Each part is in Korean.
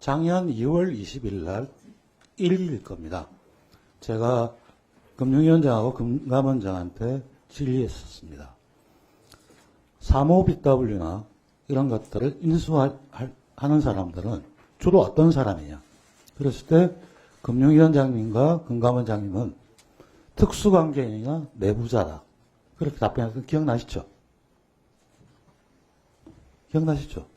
작년 2월 20일 날 1일일 겁니다. 제가 금융위원장하고 금감원장한테 질의했었습니다. 사모 BW나 이런 것들을 인수하는 사람들은 주로 어떤 사람이냐. 그랬을 때 금융위원장님과 금감원장님은 특수관계인이나 내부자다. 그렇게 답변했던 기억나시죠? 기억나시죠?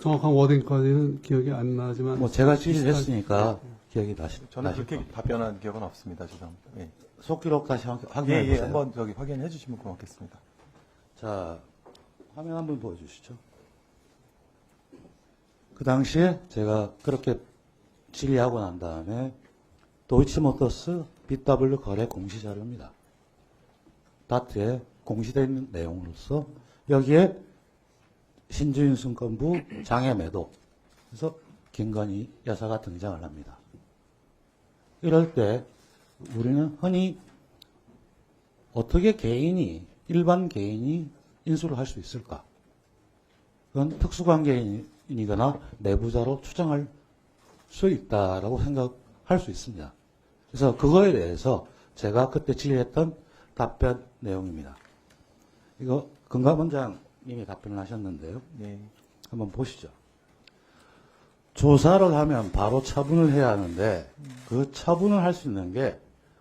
정확한 워딩까지는 기억이 안 나지만 뭐 제가 질의를 했으니까 기억이 나실 저는 그렇게 답변한 기억은 없습니다. 죄송합니다. 예. 속기록 다시 확인해 예, 보세요. 한번 저기 확인해 주시면 고맙겠습니다. 자, 화면 한번 보여주시죠. 그 당시에 제가 그렇게 질의하고 난 다음에 도이치모터스 BW 거래 공시자료입니다. 다트에 공시되어 있는 내용으로서 여기에 신주인 승권부 장애 매도 그래서 김건희 여사가 등장을 합니다. 이럴 때 우리는 흔히 어떻게 일반 개인이 인수를 할 수 있을까? 그건 특수관계인이거나 내부자로 추정할 수 있다라고 생각할 수 있습니다. 그래서 그거에 대해서 제가 그때 질의했던 답변 내용입니다. 이거 금감원장님이 답변을 하셨는데요. 예. 한번 보시죠. 조사를 하면 바로 처분을 해야 하는데 그 처분을 할 수 있는 게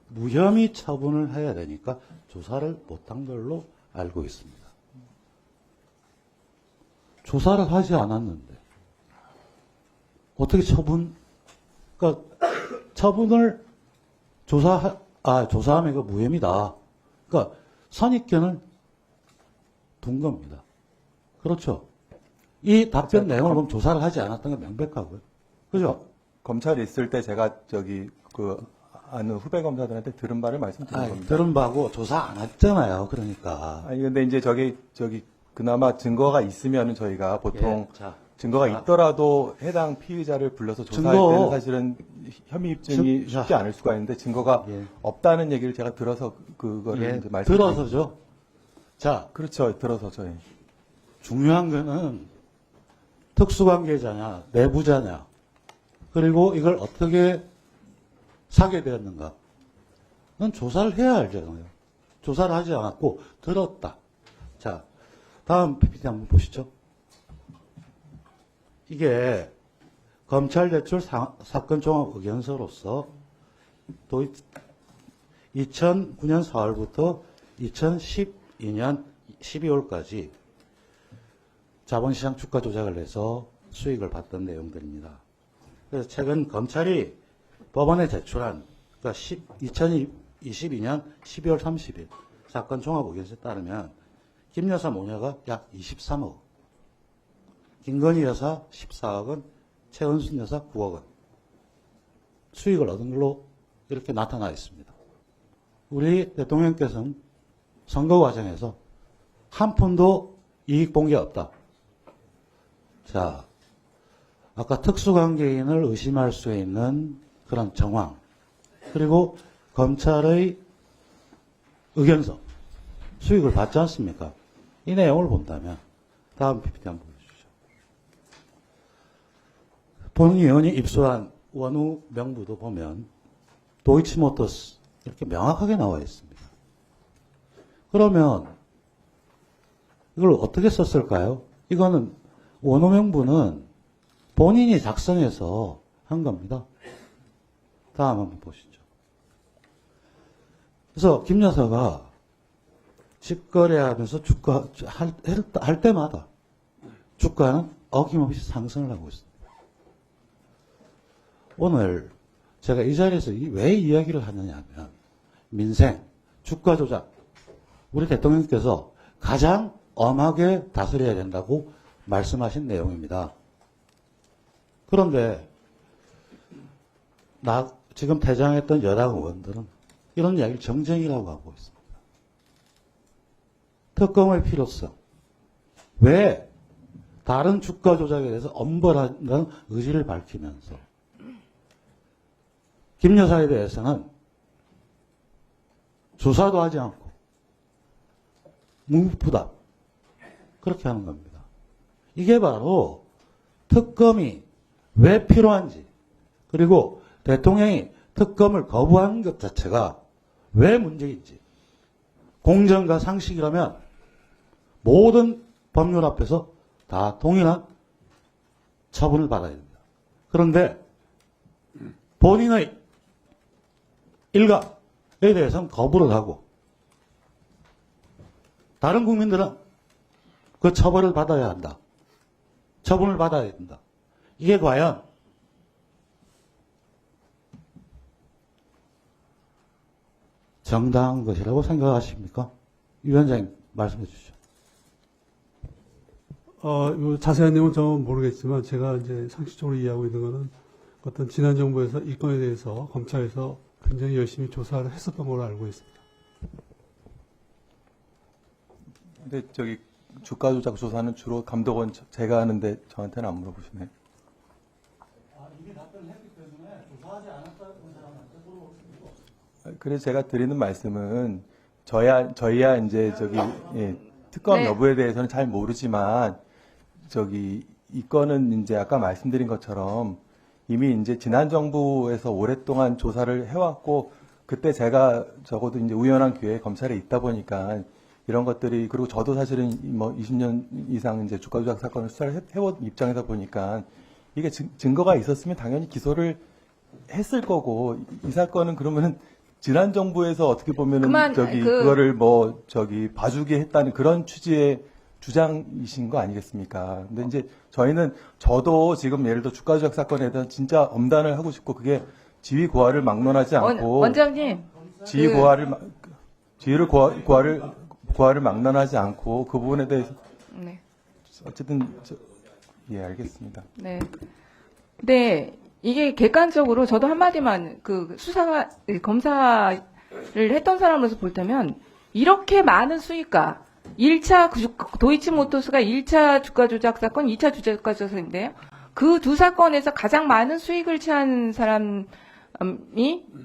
무혐의 처분을 해야 되니까 조사를 못한 걸로 알고 있습니다. 조사를 하지 않았는데 어떻게 그러니까 처분을 조사하면 이거 무혐의다. 그러니까 선입견을 둔 겁니다. 그렇죠. 이 답변 내용을 보면 조사를 하지 않았던 건 명백하고요. 그죠? 검찰에 있을 때 제가 저기 아는 후배 검사들한테 들은 바를 말씀드린 겁니다. 들은 바고 조사 안 했잖아요. 그러니까. 아니 근데 이제 저기 그나마 증거가 있으면은 저희가 보통 예, 자, 증거가 있더라도 해당 피의자를 불러서 조사할 증거- 때는 사실은 혐의 입증이 자, 쉽지 않을 수가 있는데 증거가 예. 없다는 얘기를 제가 들어서 그거를 예, 이제 말씀드린 들어서죠. 자, 그렇죠. 들어서죠. 예. 중요한 거는 특수관계자냐, 내부자냐, 그리고 이걸 어떻게 사게 되었는가. 는 조사를 해야 알잖아요. 조사를 하지 않았고, 들었다. 자, 다음 PPT 한번 보시죠. 이게 검찰 제출 사건 종합 의견서로서 2009년 4월부터 2012년 12월까지 자본시장 주가 조작을 해서 수익을 봤던 내용들입니다. 그래서 최근 검찰이 법원에 제출한 그러니까 2022년 12월 30일 사건 종합 의견서에 따르면 김 여사 모녀가 약 23억, 김건희 여사 14억 원, 최은순 여사 9억 원 수익을 얻은 걸로 이렇게 나타나 있습니다. 우리 대통령께서는 선거 과정에서 한 푼도 이익 본 게 없다. 자, 아까 특수관계인을 의심할 수 있는 그런 정황, 그리고 검찰의 의견서, 수익을 받지 않습니까? 이 내용을 본다면, 다음 PPT 한번 보여주시죠. 본 의원이 입수한 원후 명부도 보면, 도이치모터스, 이렇게 명확하게 나와 있습니다. 그러면, 이걸 어떻게 썼을까요? 이거는, 원후 명부는 본인이 작성해서 한 겁니다. 다음 한번 보시죠. 그래서 김 여사가 직거래하면서 주가 할 때마다 주가는 어김없이 상승을 하고 있습니다. 오늘 제가 이 자리에서 왜 이야기를 하느냐 하면 민생, 주가 조작 우리 대통령께서 가장 엄하게 다스려야 된다고 말씀하신 내용입니다. 그런데 지금 퇴장했던 여당 의원들은 이런 이야기를 정쟁이라고 하고 있습니다. 특검의 필요성. 왜 다른 주가 조작에 대해서 엄벌하는 의지를 밝히면서 김 여사에 대해서는 조사도 하지 않고 무부답 그렇게 하는 겁니다. 이게 바로 특검이 왜 필요한지, 그리고 대통령이 특검을 거부하는 것 자체가 왜 문제인지, 공정과 상식이라면 모든 법률 앞에서 다 동일한 처분을 받아야 됩니다. 그런데 본인의 일각에 대해서는 거부를 하고 다른 국민들은 그 처벌을 받아야 한다. 처분을 받아야 된다. 이게 과연 정당한 것이라고 생각하십니까? 위원장님 말씀해 주시죠. 요 자세한 내용은 저는 모르겠지만 제가 이제 상식적으로 이해하고 있는 거는 어떤 지난 정부에서 이 건에 대해서 검찰에서 굉장히 열심히 조사를 했었던 걸로 알고 있습니다. 근데 저기 주가 조작 조사는 주로 감독원 제가 하는데 저한테는 안 물어보시네요. 이미 답변했기 때문에 조사하지 않았다는 사람한테 물어보시고. 그래서 제가 드리는 말씀은 저희야 이제 저기 특검 네. 여부에 대해서는 잘 모르지만 저기 이 건은 이제 아까 말씀드린 것처럼 이미 이제 지난 정부에서 오랫동안 조사를 해왔고 그때 제가 적어도 이제 우연한 기회에 검찰에 있다 보니까 이런 것들이 그리고 저도 사실은 뭐 20년 이상 이제 주가 조작 사건을 수사를 해온 입장이다 보니까 이게 증거가 있었으면 당연히 기소를 했을 거고 이 사건은 그러면은 지난 정부에서 어떻게 보면은 그만, 그거를 뭐 저기 봐주게 했다는 그런 취지의 주장이신 거 아니겠습니까? 근데 이제 저도 지금 예를 들어 주가 조작 사건에 대한 진짜 엄단을 하고 싶고 그게 지위 고하를 막론하지 않고 원장님, 지위 고하를 막론하지 않고 그 부분에 대해서 네. 어쨌든 예 알겠습니다. 네. 근데 이게 객관적으로 저도 한마디만 검사를 했던 사람으로서 볼 때면 이렇게 많은 수익가 1차 도이치모터스가 1차 주가 조작 사건, 2차 주가 조작인데요. 그 두 사건에서 가장 많은 수익을 취한 사람이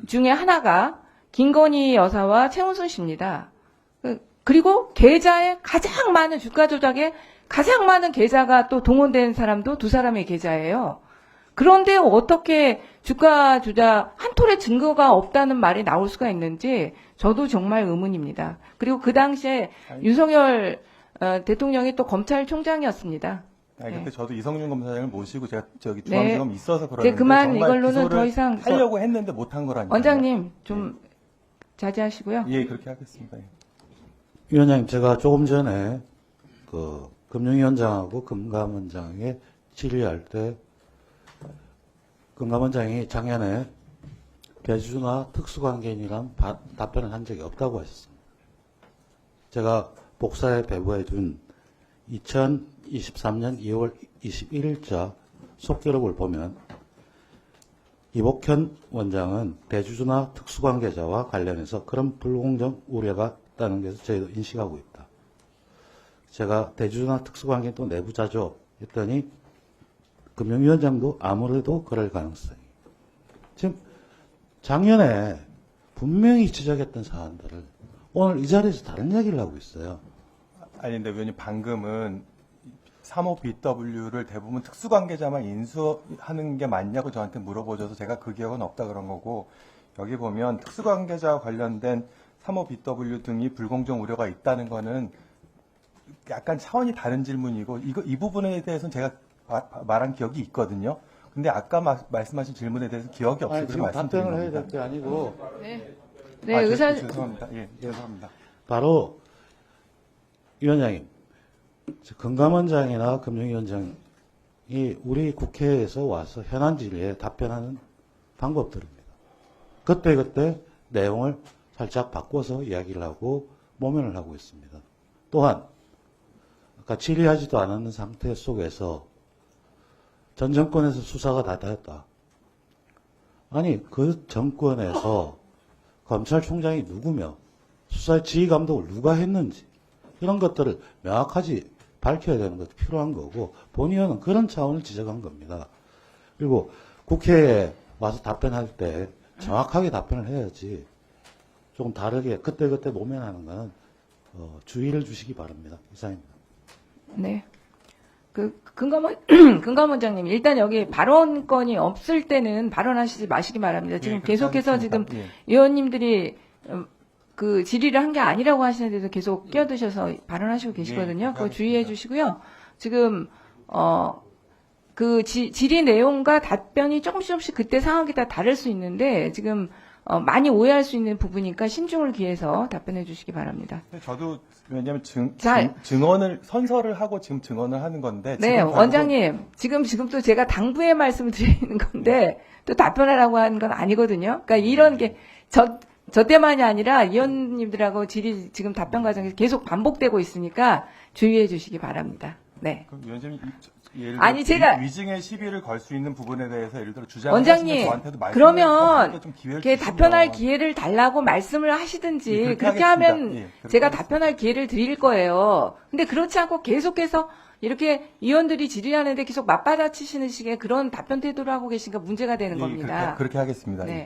중에 하나가 김건희 여사와 최은순 씨입니다. 그리고 계좌에 가장 많은 주가 조작에 가장 많은 계좌가 또 동원된 사람도 두 사람의 계좌예요. 그런데 어떻게 주가 조작 한 톨의 증거가 없다는 말이 나올 수가 있는지 저도 정말 의문입니다. 그리고 그 당시에 윤석열 대통령이 또 검찰총장이었습니다. 그때 네. 저도 이성윤 검사장을 모시고 제가 저기 중앙지검 있어서 이제 그러는데 그만 정말 이걸로는 기소를 더 이상 하려고 했는데 못한 거라니까요. 원장님 좀 자제하시고요. 예 그렇게 하겠습니다. 예. 위원장님, 제가 조금 전에 그 금융위원장하고 금감원장에 질의할 때 금감원장이 작년에 대주주나 특수관계인이란 답변을 한 적이 없다고 하셨습니다. 제가 복사에 배부해 준 2023년 2월 21일자 속기록을 보면 이복현 원장은 대주주나 특수관계자와 관련해서 그런 불공정 우려가 있다는 것을 저희도 인식하고 있다. 제가 대주주나 특수관계 또 내부자죠 했더니 금융위원장도 아무래도 그럴 가능성이. 지금 작년에 분명히 지적했던 사안들을 오늘 이 자리에서 다른 이야기를 하고 있어요. 아니 근데 위원님 방금은 3호 BW를 대부분 특수관계자만 인수하는 게 맞냐고 저한테 물어보셔서 제가 그 기억은 없다 그런 거고 여기 보면 특수관계자와 관련된 3호 BW 등이 불공정 우려가 있다는 거는 약간 차원이 다른 질문이고 이 부분에 대해서는 제가 말한 기억이 있거든요. 근데 아까 말씀하신 질문에 대해서 기억이 없어서 아니, 지금 말씀드린 답변을 해야 겁니다. 될 게 아니고 네, 의사 죄송합니다. 예, 죄송합니다. 바로 위원장님, 금감원장이나 금융위원장이 우리 국회에서 와서 현안 질의에 답변하는 방법들입니다. 그때그때 내용을 살짝 바꿔서 이야기를 하고 모면을 하고 있습니다. 또한 아까 질의하지도 않았는 상태 속에서 전 정권에서 수사가 다 되었다. 아니 그 정권에서 검찰총장이 누구며 수사의 지휘 감독을 누가 했는지 이런 것들을 명확하게 밝혀야 되는 것도 필요한 거고 본의원은 그런 차원을 지적한 겁니다. 그리고 국회에 와서 답변할 때 정확하게 답변을 해야지 조금 다르게 그때그때 모면하는 거는 주의를 주시기 바랍니다. 이상입니다. 네. 금감원장님, 일단 여기 발언권이 없을 때는 발언하시지 마시기 바랍니다. 지금 예, 그렇게 계속해서 지금 하겠습니다. 의원님들이 그 질의를 한 게 아니라고 하시는데도 계속 끼어드셔서 발언하시고 계시거든요. 그거 주의해 주시고요. 지금 그 질의 내용과 답변이 조금씩 그때 상황이 다 다를 수 있는데 지금 많이 오해할 수 있는 부분이니까 신중을 기해서 답변해 주시기 바랍니다. 근데 저도 왜냐하면 자, 증언을 선서를 하고 지금 증언을 하는 건데 네, 지금 원장님. 지금 또 제가 당부의 말씀을 드리는 건데, 또 답변하라고 하는 건 아니거든요. 그러니까 이런 게, 저 때만이 아니라 의원님들하고 질의 지금 답변 과정에서 계속 반복되고 있으니까 주의해 주시기 바랍니다. 네. 그럼 위원장님 예를 아니, 들어 제가- 위증의 시비를 걸 수 있는 부분에 대해서 예를 들어 주장을 원장님, 하시면 저한테도 말씀을 그러면 좀 기회를 이렇게 주시면. 답변할 기회를 달라고 말씀을 하시든지, 예, 그렇게 그렇게 하면 하겠습니다. 예, 그렇게 제가 하겠습니다. 답변할 기회를 드릴 거예요. 근데 그렇지 않고 계속해서 이렇게 의원들이 질의하는데 계속 맞받아치시는 식의 그런 답변 태도를 하고 계시니까 문제가 되는 예, 겁니다. 그렇게 하겠습니다. 예. 네.